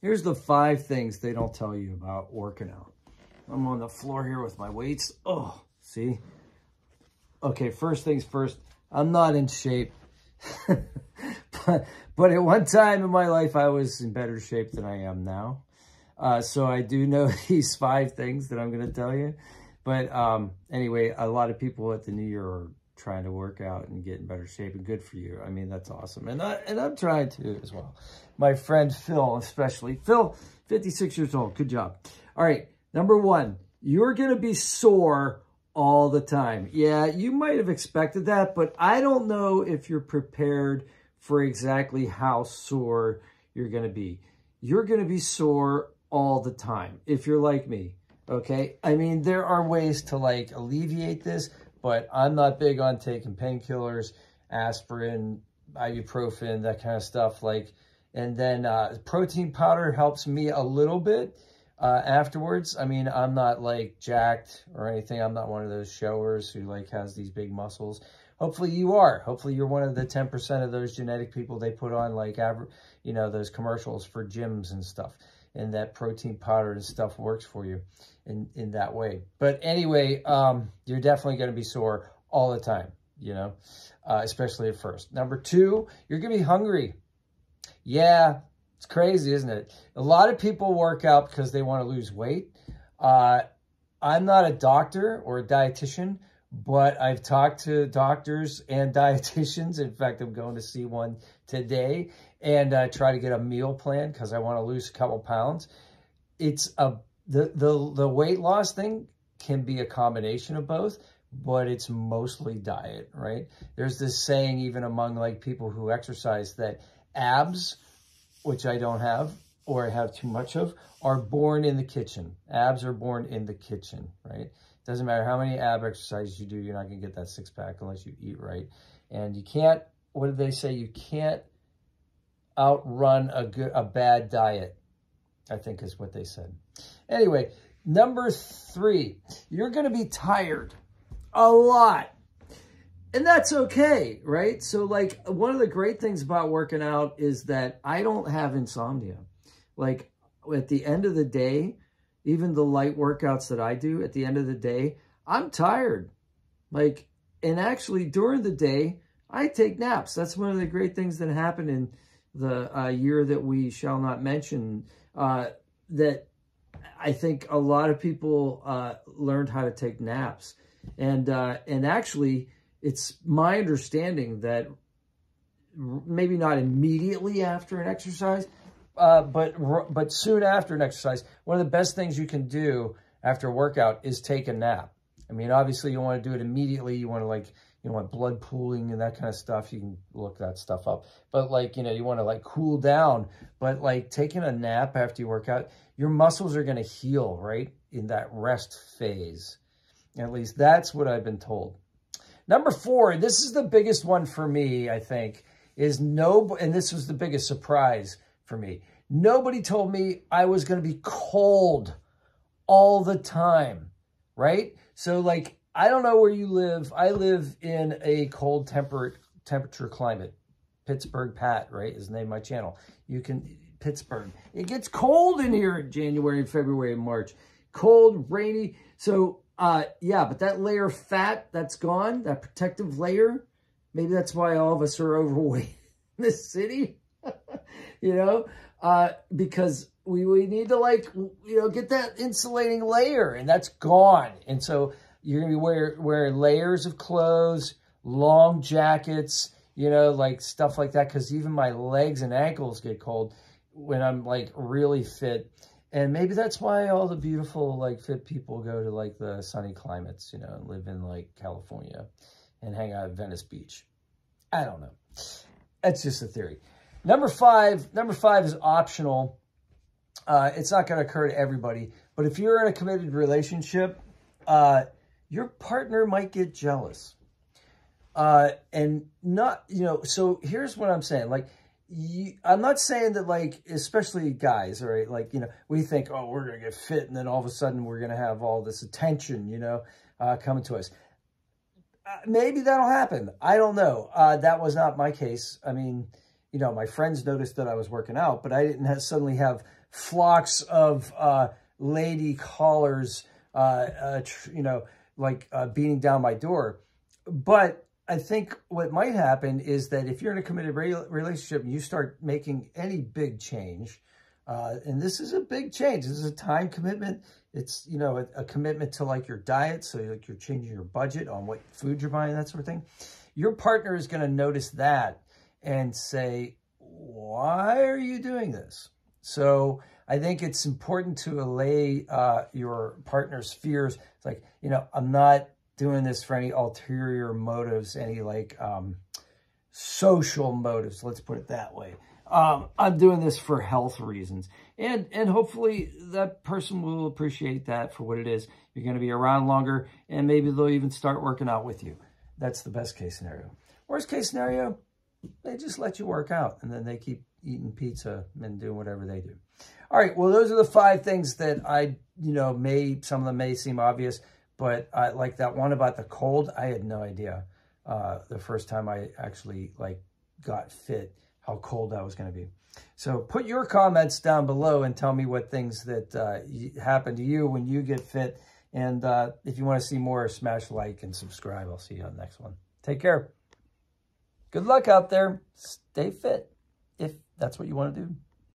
Here's the 5 things they don't tell you about working out. I'm on the floor here with my weights. Oh, see? Okay, first things first, I'm not in shape. but at one time in my life, I was in better shape than I am now. So I do know these 5 things that I'm going to tell you. But anyway, a lot of people at the New Year are trying to work out and get in better shape, and good for you. I mean, that's awesome. And I'm trying to as well. My friend Phil, especially. Phil, 56 years old. Good job. All right. Number 1, you're going to be sore all the time. Yeah, you might have expected that, but I don't know if you're prepared for exactly how sore you're going to be. You're going to be sore all the time if you're like me, okay? I mean, there are ways to like alleviate this, but I'm not big on taking painkillers, aspirin, ibuprofen, that kind of stuff. Like, and then protein powder helps me a little bit afterwards. I mean, I'm not like jacked or anything. I'm not one of those showers who like has these big muscles. Hopefully you are. Hopefully you're one of the 10% of those genetic people they put on like, you know, those commercials for gyms and stuff. And that protein powder and stuff works for you in that way. But anyway, you're definitely going to be sore all the time, you know, especially at first. Number 2, you're going to be hungry. Yeah, it's crazy, isn't it? A lot of people work out because they want to lose weight. I'm not a doctor or a dietitian, but I've talked to doctors and dietitians. In fact, I'm going to see one today and try to get a meal plan because I want to lose a couple pounds. It's the weight loss thing can be a combination of both, but it's mostly diet, right? There's this saying even among like people who exercise that abs, which I don't have or I have too much of, are born in the kitchen. Abs are born in the kitchen, right? Doesn't matter how many ab exercises you do, you're not going to get that 6-pack unless you eat right. And you can't, what did they say? You can't outrun a bad diet, I think is what they said. Anyway, number 3, you're going to be tired a lot. And that's okay, right? So like one of the great things about working out is that I don't have insomnia. Like at the end of the day, even the light workouts that I do at the end of the day, I'm tired. Like, and actually during the day, I take naps. That's one of the great things that happened in the year that we shall not mention, that I think a lot of people learned how to take naps. And actually, it's my understanding that maybe not immediately after an exercise, but soon after an exercise, one of the best things you can do after a workout is take a nap. I mean, obviously you want to do it immediately. You want to like, you want blood pooling and that kind of stuff. You can look that stuff up. But like, you know, you want to like cool down. But like taking a nap after you work out, your muscles are going to heal, right? In that rest phase. At least that's what I've been told. Number 4, this is the biggest one for me, I think, is and this was the biggest surprise for me. Nobody told me I was going to be cold all the time, right? So like, I don't know where you live. I live in a cold temperature climate. Pittsburgh Pat, right, is the name of my channel. Pittsburgh. It gets cold in here in January and February and March. Cold, rainy. So, yeah, but that layer of fat, that's gone, that protective layer. Maybe that's why all of us are overweight in this city, you know, because we need to like, you know, get that insulating layer, and that's gone. And so you're going to be wearing layers of clothes, long jackets, you know, like stuff like that. Because even my legs and ankles get cold when I'm like really fit. And maybe that's why all the beautiful, like, fit people go to, like, the sunny climates, you know, and live in, like, California and hang out at Venice Beach. I don't know. That's just a theory. Number 5 is optional. It's not going to occur to everybody. But if you're in a committed relationship, your partner might get jealous. And not, you know, so here's what I'm saying. Like, I'm not saying that, like, especially guys, all right, like, you know, we think, oh, we're going to get fit, and then all of a sudden we're going to have all this attention, you know, coming to us. Maybe that'll happen. I don't know. That was not my case. I mean, you know, my friends noticed that I was working out, but I didn't suddenly have flocks of lady callers, you know, like beating down my door. But I think what might happen is that if you're in a committed relationship and you start making any big change, and this is a big change, this is a time commitment. It's, you know, a commitment to like your diet. So like you're changing your budget on what food you're buying, that sort of thing. Your partner is going to notice that and say, why are you doing this? So I think it's important to allay your partner's fears. It's like, you know, I'm not doing this for any ulterior motives, any like social motives, let's put it that way. I'm doing this for health reasons. And hopefully that person will appreciate that for what it is. You're going to be around longer, and maybe they'll even start working out with you. That's the best case scenario. Worst case scenario, they just let you work out, and then they keep eating pizza and doing whatever they do. All right, well, those are the 5 things that you know, some of them may seem obvious, but like that one about the cold, I had no idea the first time I actually like got fit, how cold that was going to be. So put your comments down below and tell me what things that happen to you when you get fit. And if you want to see more, smash like and subscribe. I'll see you on the next one. Take care. Good luck out there. Stay fit if that's what you want to do.